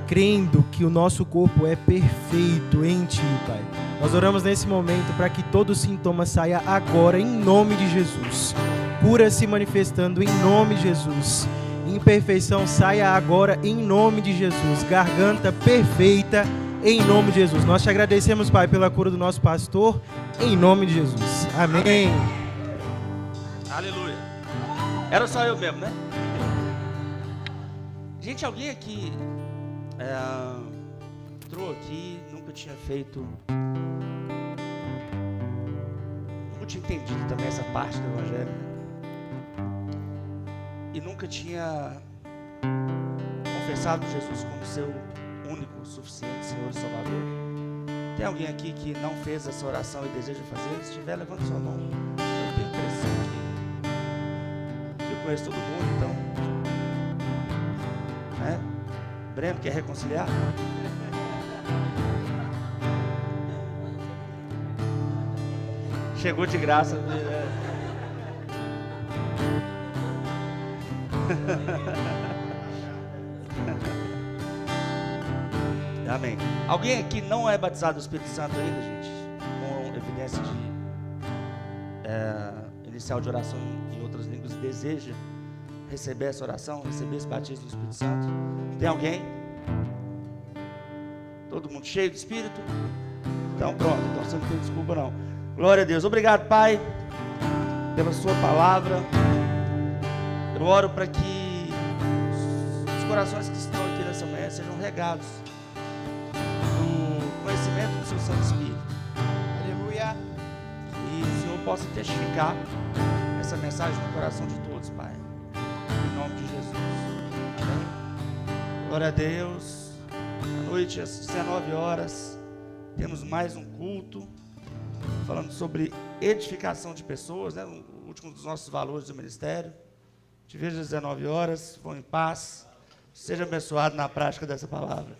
crendo que o nosso corpo é perfeito em Ti, Pai. Nós oramos nesse momento para que todo sintoma saia agora em nome de Jesus. Cura se manifestando em nome de Jesus. Imperfeição saia agora em nome de Jesus. Garganta perfeita em nome de Jesus. Nós te agradecemos, Pai, pela cura do nosso pastor, em nome de Jesus. Amém. Amém. Aleluia. Era só eu mesmo, né? Gente, alguém aqui entrou aqui, nunca tinha feito, nunca tinha entendido também essa parte do Evangelho, né? E nunca tinha confessado Jesus como seu único, suficiente Senhor e Salvador. Tem alguém aqui que não fez essa oração e deseja fazer? Se tiver, levanta sua mão. Eu tenho a impressão que eu conheço todo mundo, então. Né? Breno, quer reconciliar? Chegou de graça. Amém. Alguém aqui não é batizado do Espírito Santo ainda, gente? Com evidência de inicial de oração em outras línguas, deseja receber essa oração, receber esse batismo do Espírito Santo? Tem alguém? Todo mundo cheio do Espírito? Então pronto, então você não tem desculpa não. Glória a Deus. Obrigado, Pai, pela sua palavra. Eu oro para que os corações que estão aqui nessa manhã sejam regados no conhecimento do seu Santo Espírito. Aleluia. E o Senhor possa testificar essa mensagem no coração de todos, Pai. Em nome de Jesus. Amém. Glória a Deus. À noite, às 19 horas, temos mais um culto falando sobre edificação de pessoas, né? O último dos nossos valores do ministério. Te vejo às 19 horas, vão em paz. Seja abençoado na prática dessa palavra.